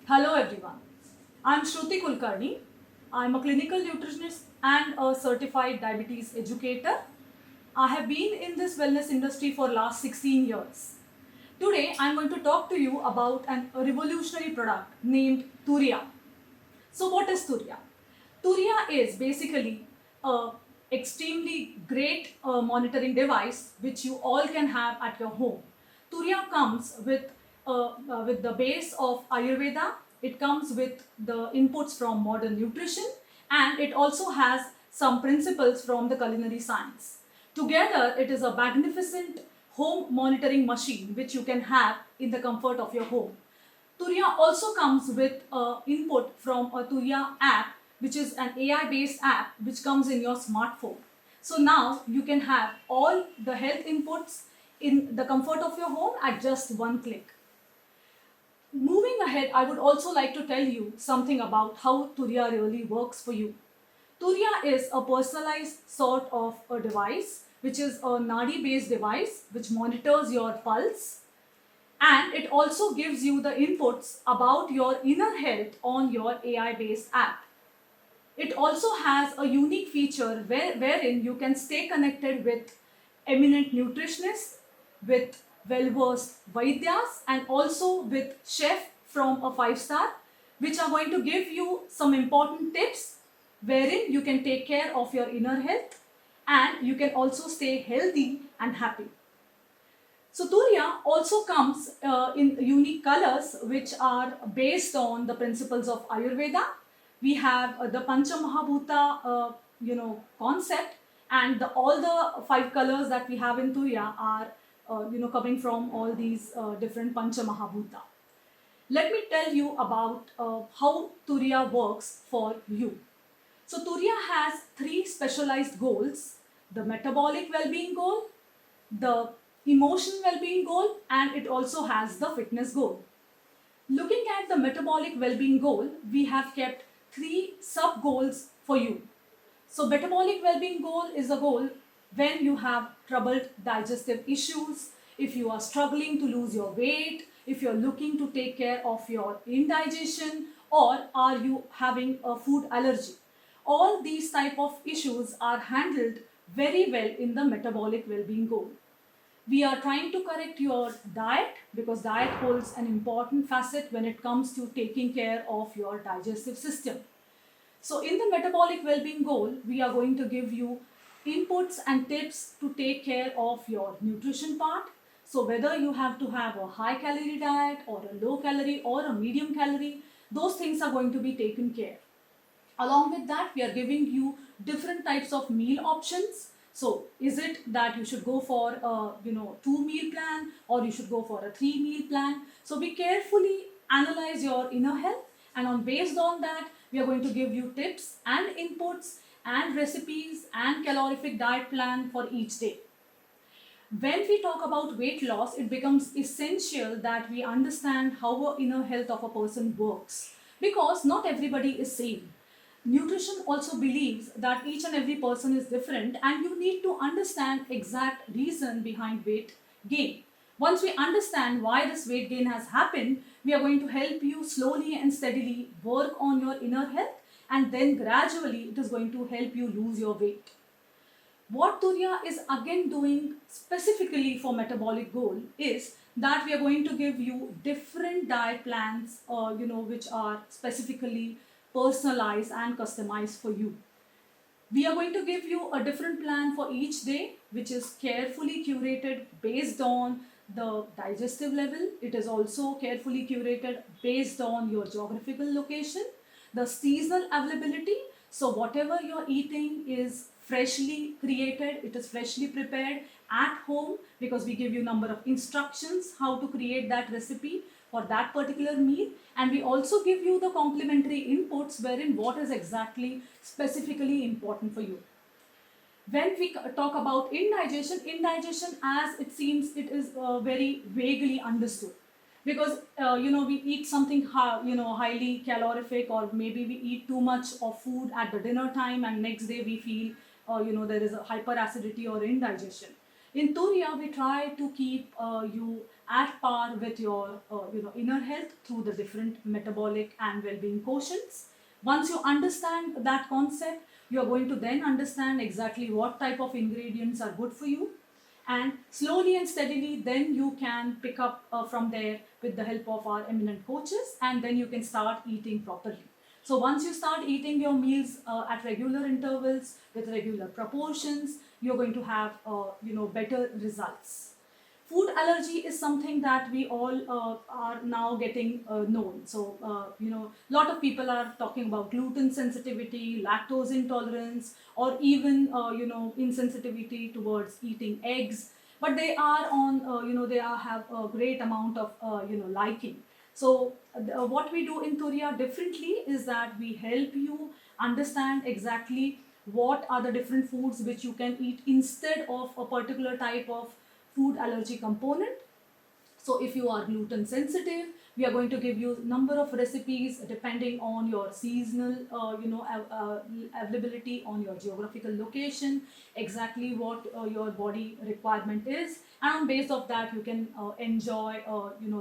Hello everyone. I'm Shruti Kulkarni. I'm a clinical nutritionist and a certified diabetes educator. I have been in this wellness industry for last 16 years. Today I'm going to talk to you about a revolutionary product named Turia. So what is Turia? Turia is basically a extremely great monitoring device which you all can have at your home. Turia comes with the base of Ayurveda. It comes with the inputs from modern nutrition, and it also has some principles from the culinary science. Together, it is a magnificent home monitoring machine which you can have in the comfort of your home. Turia also comes with input from a Turia app, which is an AI-based app which comes in your smartphone. So now you can have all the health inputs in the comfort of your home at just one click. Moving ahead, I would also like to tell you something about how Turia really works for you. Turia is a personalized sort of a device, which is a Nadi based device which monitors your pulse, and it also gives you the inputs about your inner health on your AI based app. It also has a unique feature wherein you can stay connected with eminent nutritionists, with well versed Vaidyas, and also with chef from a 5 star, which are going to give you some important tips wherein you can take care of your inner health and you can also stay healthy and happy. So Turia also comes in unique colors which are based on the principles of Ayurveda. We have the Pancha Mahabhuta, concept, and all the 5 colors that we have in Turia are, coming from all these different Pancha Mahabhuta. Let me tell you about how Turiya works for you. So Turiya has 3 specialized goals: the metabolic well-being goal, the emotional well-being goal, and it also has the fitness goal. Looking at the metabolic well-being goal, we have kept 3 sub-goals for you. So metabolic well-being goal is a goal when you have troubled digestive issues, if you are struggling to lose your weight, if you're looking to take care of your indigestion, or are you having a food allergy. All these type of issues are handled very well in the metabolic well-being goal. We are trying to correct your diet because diet holds an important facet when it comes to taking care of your digestive system. So in the metabolic well-being goal, we are going to give you inputs and tips to take care of your nutrition part. So whether you have to have a high calorie diet or a low calorie or a medium calorie, those things are going to be taken care. Along with that, we are giving you different types of meal options. So is it that you should go for a 2 meal plan, or you should go for a 3 meal plan? So we carefully analyze your inner health, and based on that, we are going to give you tips and inputs and recipes and calorific diet plan for each day. When we talk about weight loss, it becomes essential that we understand how the inner health of a person works, because not everybody is same. Nutrition also believes that each and every person is different, and you need to understand exact reason behind weight gain. Once we understand why this weight gain has happened, we are going to help you slowly and steadily work on your inner health, and then gradually it is going to help you lose your weight. What Turiya is again doing specifically for metabolic goal is that we are going to give you different diet plans, which are specifically personalized and customized for you. We are going to give you a different plan for each day, which is carefully curated based on the digestive level. It is also carefully curated based on your geographical location, the seasonal availability. So whatever you're eating is freshly created, it is freshly prepared at home, because we give you number of instructions how to create that recipe for that particular meal, and we also give you the complementary inputs wherein what is exactly specifically important for you. When we talk about indigestion, as it seems, it is very vaguely understood, because we eat something highly calorific, or maybe we eat too much of food at the dinner time, and next day we feel there is a hyperacidity or indigestion. In Turiya, we try to keep you at par with your inner health through the different metabolic and well-being quotients. Once you understand that concept, you are going to then understand exactly what type of ingredients are good for you, and slowly and steadily then you can pick up from there with the help of our eminent coaches, and then you can start eating properly. So once you start eating your meals at regular intervals with regular proportions, you're going to have better results. Food allergy is something that we all are now getting known. So, a lot of people are talking about gluten sensitivity, lactose intolerance, or even, insensitivity towards eating eggs. But they are on, have a great amount of, liking. So, what we do in Turiya differently is that we help you understand exactly what are the different foods which you can eat instead of a particular type of food allergy component. So if you are gluten sensitive, we are going to give you number of recipes depending on your seasonal availability, on your geographical location, exactly what your body requirement is, and on base of that you can enjoy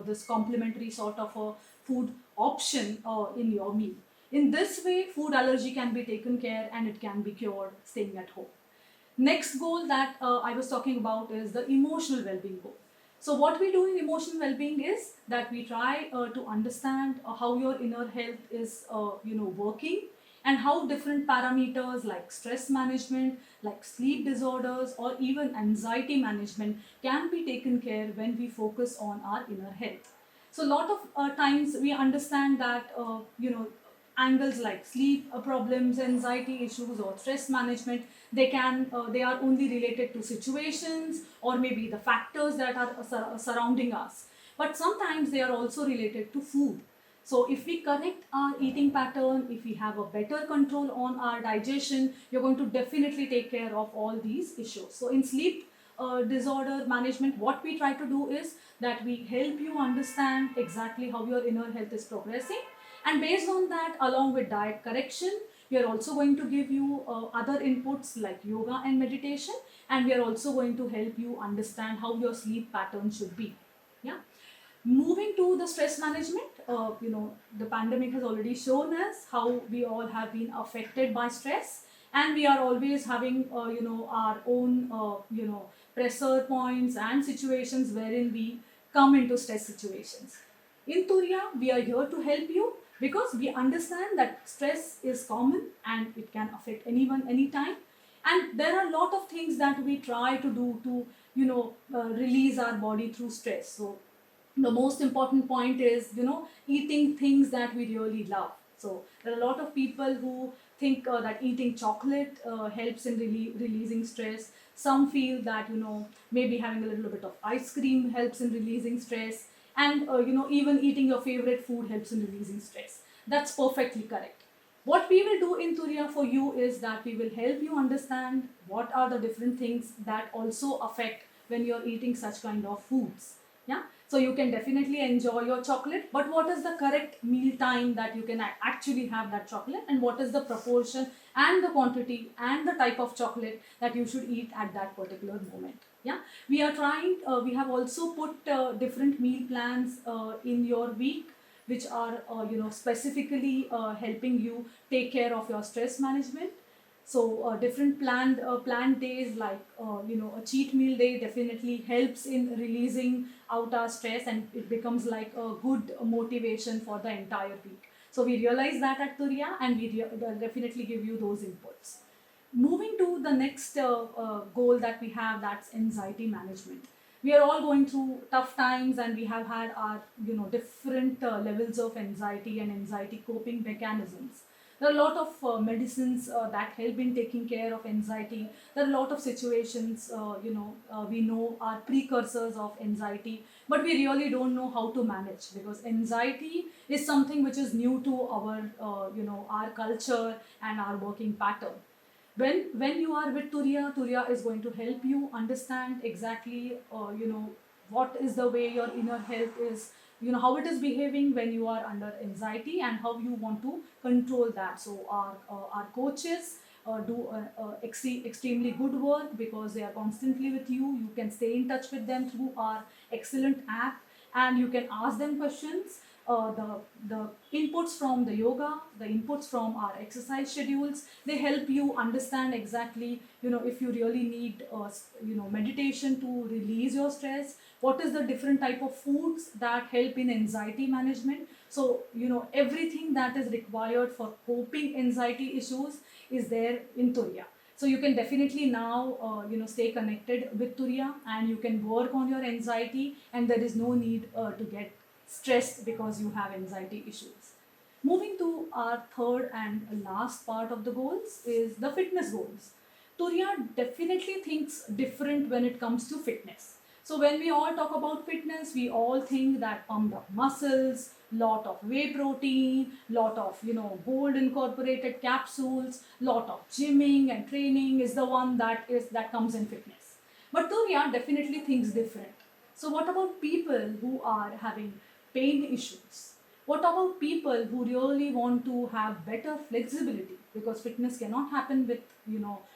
this complementary sort of a food option in your meal. In this way, food allergy can be taken care and it can be cured staying at home. Next goal that I was talking about is the emotional well-being goal. So what we do in emotional well-being is that we try to understand how your inner health is working, and how different parameters like stress management, like sleep disorders, or even anxiety management can be taken care when we focus on our inner health. So a lot of times we understand that angles like sleep problems, anxiety issues, or stress management, they are only related to situations or maybe the factors that are surrounding us. But sometimes they are also related to food. So if we correct our eating pattern, if we have a better control on our digestion, you're going to definitely take care of all these issues. So in sleep disorder management, what we try to do is that we help you understand exactly how your inner health is progressing, and based on that, along with diet correction, we are also going to give you other inputs like yoga and meditation, and we are also going to help you understand how your sleep pattern should be. Yeah. Moving to the stress management, the pandemic has already shown us how we all have been affected by stress, and we are always having, our own, pressure points and situations wherein we come into stress situations. In Turiya, we are here to help you because we understand that stress is common and it can affect anyone anytime. And there are a lot of things that we try to do to, release our body through stress. So the most important point is eating things that we really love. So there are a lot of people who think that eating chocolate helps in releasing stress. Some feel that maybe having a little bit of ice cream helps in releasing stress, and even eating your favorite food helps in releasing stress. That's perfectly correct. What we will do in Turiya for you is that we will help you understand what are the different things that also affect when you're eating such kind of foods. Yeah. So you can definitely enjoy your chocolate, but what is the correct meal time that you can actually have that chocolate, and what is the proportion and the quantity and the type of chocolate that you should eat at that particular moment. Yeah. We are trying, we have also put different meal plans in your week, which are specifically helping you take care of your stress management. So different planned days like a cheat meal day definitely helps in releasing out our stress, and it becomes like a good motivation for the entire week. So we realize that at Turiya, and we definitely give you those inputs. Moving to the next goal that we have, that's anxiety management. We are all going through tough times, and we have had our different levels of anxiety and anxiety coping mechanisms. There are a lot of medicines that help in taking care of anxiety. There are a lot of situations, we know are precursors of anxiety, but we really don't know how to manage, because anxiety is something which is new to our culture and our working pattern. When you are with Turiya is going to help you understand exactly what is the way your inner health is, how it is behaving when you are under anxiety, and how you want to control that. So our coaches extremely good work because they are constantly with you. You can stay in touch with them through our excellent app, and you can ask them questions. The inputs from the yoga, the inputs from our exercise schedules, they help you understand exactly, if you really need meditation to release your stress. What is the different type of foods that help in anxiety management? So everything that is required for coping anxiety issues is there in Turiya. So you can definitely now stay connected with Turiya, and you can work on your anxiety, and there is no need to get stressed because you have anxiety issues. Moving to our third and last part of the goals is the fitness goals. Turiya definitely thinks different when it comes to fitness. So when we all talk about fitness, we all think that pumped up muscles, lot of whey protein, lot of gold incorporated capsules, lot of gymming and training is the one that comes in fitness. But Turiya definitely thinks different. So what about people who are having pain issues? What about people who really want to have better flexibility? Because fitness cannot happen with,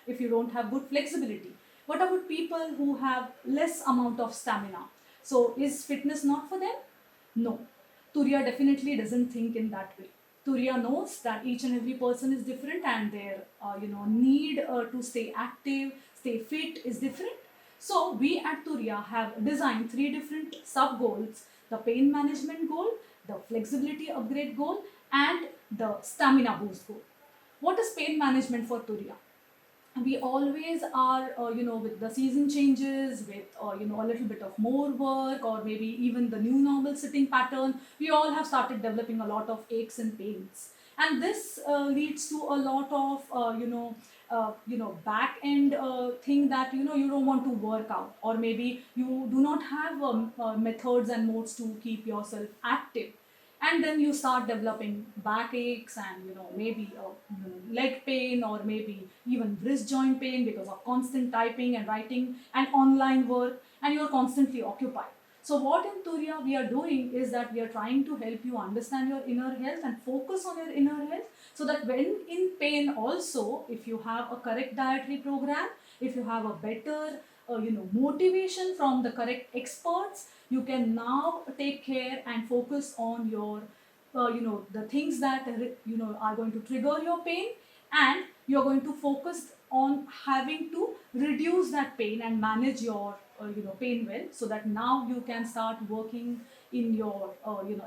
if you don't have good flexibility. What about people who have less amount of stamina? So is fitness not for them? No. Turiya definitely doesn't think in that way. Turiya knows that each and every person is different, and their need to stay active, stay fit is different. So we at Turiya have designed three different sub goals: the pain management goal, the flexibility upgrade goal, and the stamina boost goal. What is pain management for Turiya? We always are with the season changes, with a little bit of more work, or maybe even the new normal sitting pattern, we all have started developing a lot of aches and pains, and this leads to a lot of back end thing that you don't want to work out, or maybe you do not have methods and modes to keep yourself active, and then you start developing backaches and maybe leg pain, or maybe even wrist joint pain because of constant typing and writing and online work, and you're constantly occupied. So what in Turiya we are doing is that we are trying to help you understand your inner health and focus on your inner health, so that when in pain also, if you have a correct dietary program, if you have a better motivation from the correct experts, you can now take care and focus on your the things that are going to trigger your pain, and you're going to focus on having to reduce that pain and manage your pain well, so that now you can start working in your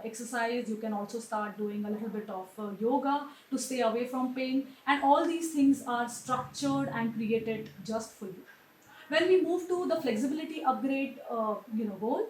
exercise. You can also start doing a little bit of yoga to stay away from pain, and all these things are structured and created just for you. When we move to the flexibility upgrade goal,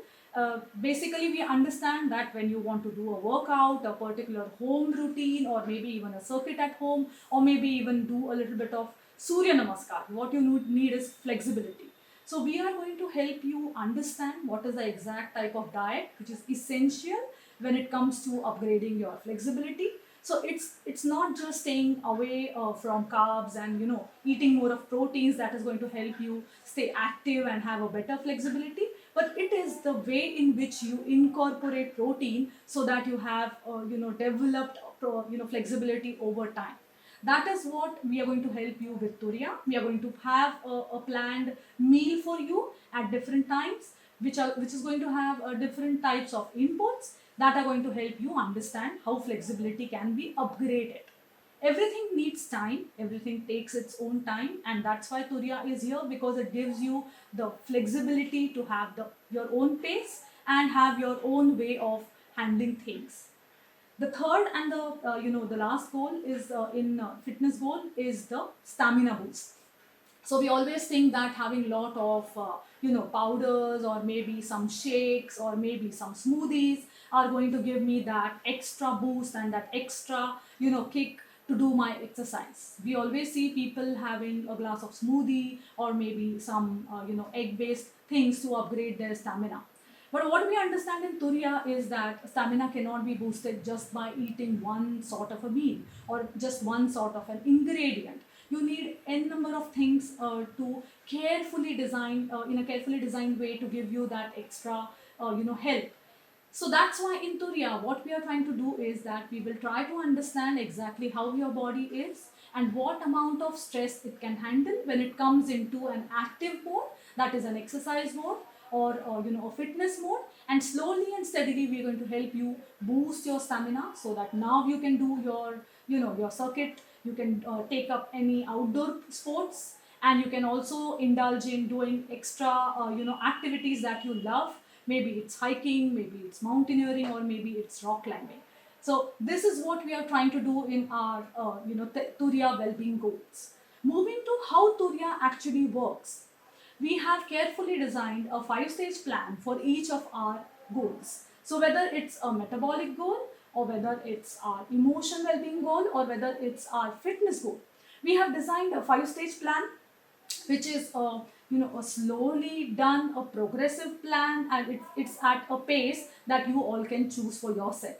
basically we understand that when you want to do a workout, a particular home routine, or maybe even a circuit at home, or maybe even do a little bit of Surya Namaskar, what you need is flexibility. So we are going to help you understand what is the exact type of diet which is essential when it comes to upgrading your flexibility. So it's not just staying away from carbs and eating more of proteins that is going to help you stay active and have a better flexibility, but it is the way in which you incorporate protein so that you have developed flexibility over time. That is what we are going to help you with Turiya. We are going to have a planned meal for you at different times, which is going to have different types of inputs that are going to help you understand how flexibility can be upgraded. Everything needs time, everything takes its own time, and that's why Turiya is here, because it gives you the flexibility to have your own pace and have your own way of handling things. The third and the last goal is in fitness goal is the stamina boost. So we always think that having lot of powders, or maybe some shakes, or maybe some smoothies are going to give me that extra boost and that extra kick to do my exercise. We always see people having a glass of smoothie, or maybe some egg based things to upgrade their stamina. But what we understand in Turiya is that stamina cannot be boosted just by eating one sort of a meal, or just one sort of an ingredient. You need n number of things to carefully design in a carefully designed way to give you that extra help. So that's why in Turiya, what we are trying to do is that we will try to understand exactly how your body is, and what amount of stress it can handle when it comes into an active mode, that is an exercise mode, or a fitness mode. And slowly and steadily we are going to help you boost your stamina, so that now you can do your circuit, you can take up any outdoor sports, and you can also indulge in doing extra activities that you love. Maybe it's hiking, maybe it's mountaineering, or maybe it's rock climbing. So this is what we are trying to do in our Turiya well-being goals. Moving to how Turiya actually works, we have carefully designed a 5-stage plan for each of our goals. So whether it's a metabolic goal, or whether it's our emotion well-being goal, or whether it's our fitness goal, we have designed a 5-stage plan, which is a slowly done, a progressive plan, and it's at a pace that you all can choose for yourself.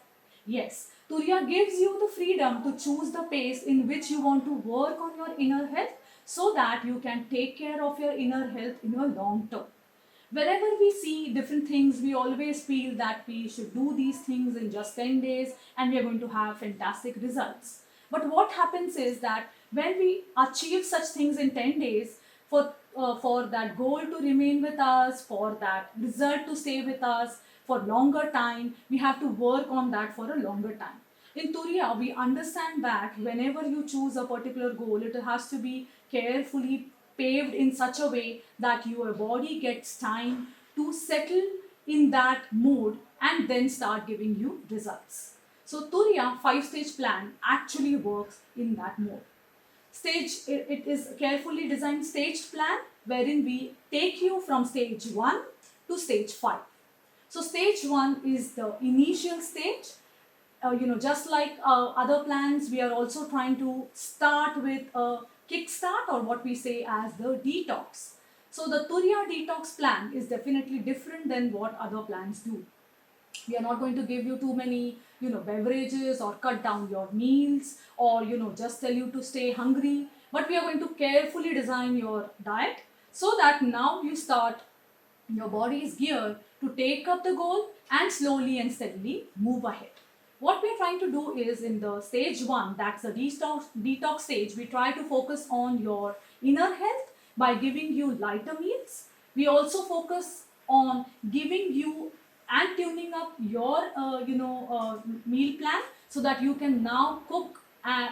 Yes, Turiya gives you the freedom to choose the pace in which you want to work on your inner health, so that you can take care of your inner health in your long term. Wherever we see different things, we always feel that we should do these things in just 10 days and we are going to have fantastic results. But what happens is that when we achieve such things in 10 days, for that goal to remain with us, for that result to stay with us for longer time, we have to work on that for a longer time. In Turiya, we understand that whenever you choose a particular goal, it has to be carefully paved in such a way that your body gets time to settle in that mode and then start giving you results. So Turiya 5-stage plan actually works in that mode. It is a carefully designed staged plan wherein we take you from stage 1 to stage 5. So stage 1 is the initial stage. Just like other plans, we are also trying to start with a kickstart, or what we say as the detox. So the Turiya detox plan is definitely different than what other plans do. We are not going to give you too many beverages, or cut down your meals, or just tell you to stay hungry, but we are going to carefully design your diet, so that now you start, your body is geared to take up the goal and slowly and steadily move ahead. What we're trying to do is, in the stage 1, that's the detox stage, we try to focus on your inner health by giving you lighter meals. We also focus on giving you and tuning up your meal plan, so that you can now cook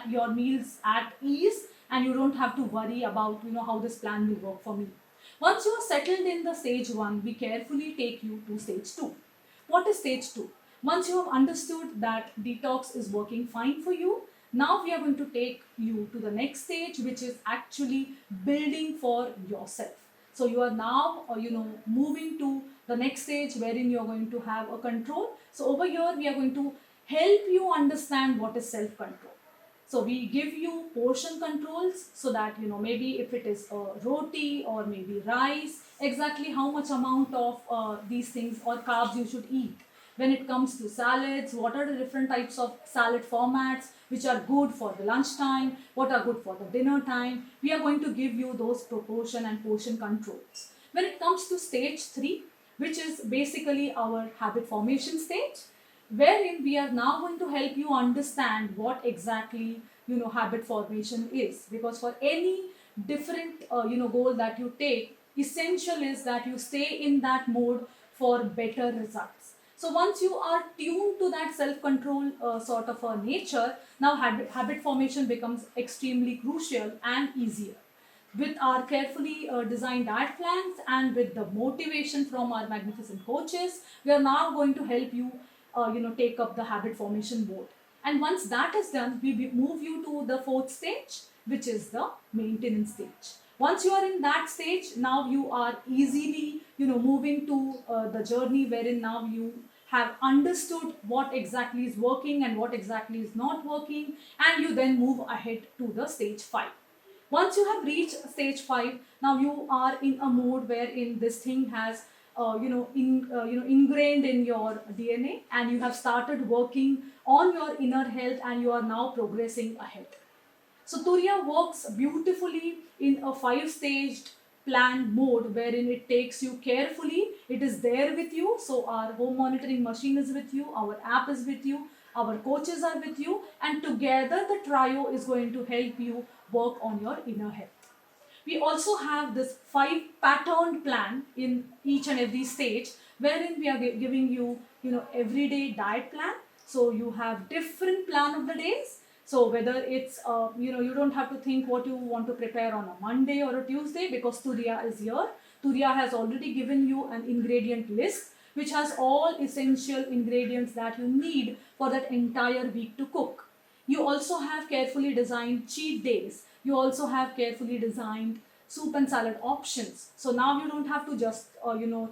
your meals at ease, and you don't have to worry about how this plan will work for me. Once you are settled in the stage 1, we carefully take you to stage 2. What is stage 2? Once you have understood that detox is working fine for you, now we are going to take you to the next stage, which is actually building for yourself. So you are now moving to the next stage wherein you are going to have a control. So over here we are going to help you understand what is self control. So we give you portion controls, so that maybe if it is roti or maybe rice, exactly how much amount of these things or carbs you should eat. When it comes to salads, what are the different types of salad formats which are good for the lunchtime, what are good for the dinner time. We are going to give you those proportion and portion controls. When it comes to stage 3, which is basically our habit formation stage, wherein we are now going to help you understand what exactly habit formation is. Because for any different goal that you take, essential is that you stay in that mode for better results. So once you are tuned to that self control sort of a nature, now habit formation becomes extremely crucial and easier. With our carefully designed diet plans and with the motivation from our magnificent coaches, we are now going to help you take up the habit formation board. And once that is done, we move you to the 4th stage, which is the maintenance stage. Once you are in that stage, now you are easily moving to the journey wherein now you have understood what exactly is working and what exactly is not working, and you then move ahead to the stage 5. Once you have reached stage 5, now you are in a mode wherein this thing has ingrained in your DNA, and you have started working on your inner health, and you are now progressing ahead. So Turiya works beautifully in a 5-staged planned mode wherein it takes you carefully. It is there with you. So our home monitoring machine is with you, our app is with you, Our coaches are with you, and together the trio is going to help you work on your inner health. We also have this 5 patterned plan in each and every stage, wherein we are giving you, everyday diet plan. So you have different plan of the days. So whether it's, you don't have to think what you want to prepare on a Monday or a Tuesday, because Turiya is here. Turiya has already given you an ingredient list which has all essential ingredients that you need for that entire week to cook. You also have carefully designed cheat days. You also have carefully designed soup and salad options. So now you don't have to just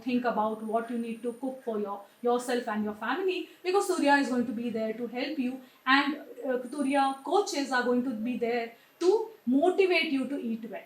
think about what you need to cook for yourself and your family, because Turiya is going to be there to help you, and Turiya coaches are going to be there to motivate you to eat well.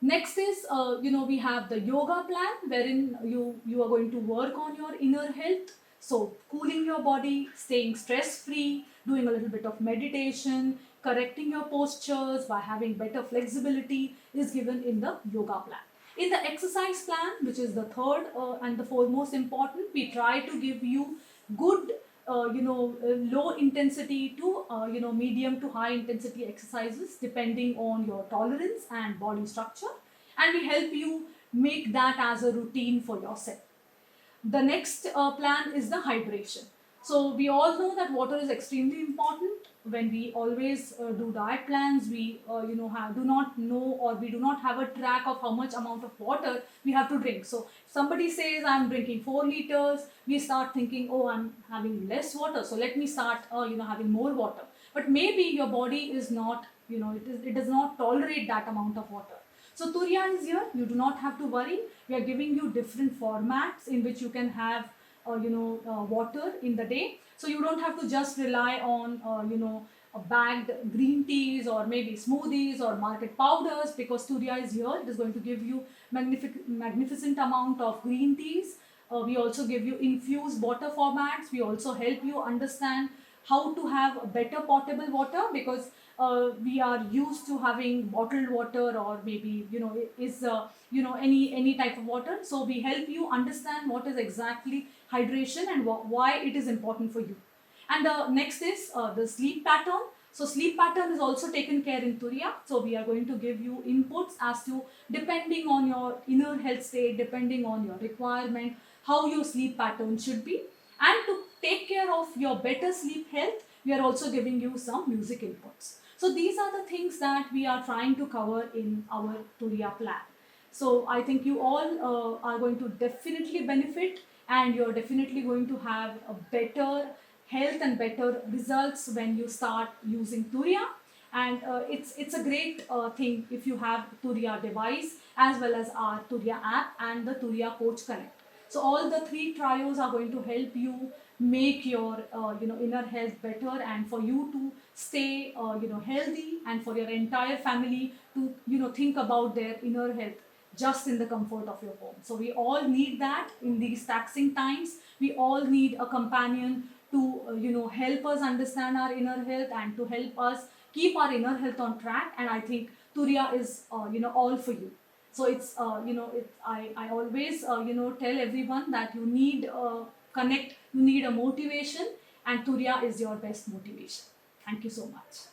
Next is, we have the yoga plan, wherein you are going to work on your inner health. So cooling your body, staying stress free, doing a little bit of meditation, correcting your postures by having better flexibility is given in the yoga plan. In the exercise plan, which is the third and the foremost important, we try to give you good low intensity to medium to high intensity exercises depending on your tolerance and body structure, and we help you make that as a routine for yourself. The next plan is the hydration. So we all know that water is extremely important. When we always do diet plans, we do not know, or we do not have a track of how much amount of water we have to drink. So if somebody says I'm drinking 4 liters, we start thinking, oh, I'm having less water, so let me start having more water. But maybe your body is not, it does not tolerate that amount of water. So Turiya is here. You do not have to worry. We are giving you different formats in which you can have, water in the day. So you don't have to just rely on, bagged green teas or maybe smoothies or market powders, because Turiya is here. It is going to give you magnificent amount of green teas. We also give you infused water formats. We also help you understand how to have better potable water, because we are used to having bottled water, or maybe any type of water. So we help you understand what is exactly hydration and why it is important for you. And the next is the sleep pattern. So sleep pattern is also taken care in Turiya. So we are going to give you inputs as to, depending on your inner health state, depending on your requirement, how your sleep pattern should be. And to take care of your better sleep health, we are also giving you some music inputs. So these are the things that we are trying to cover in our Turiya plan. So I think you all are going to definitely benefit, and you're definitely going to have a better health and better results when you start using Turiya. And it's a great thing if you have Turiya device as well as our Turiya app and the Turiya Coach Connect. So all the 3 trios are going to help you make your inner health better, and for you to stay healthy, and for your entire family to think about their inner health just in the comfort of your home. So we all need that in these taxing times. We all need a companion to help us understand our inner health and to help us keep our inner health on track. And I think Turiya is all for you. So it's I always tell everyone that you need a connect, you need a motivation, and Turiya is your best motivation. Thank you so much.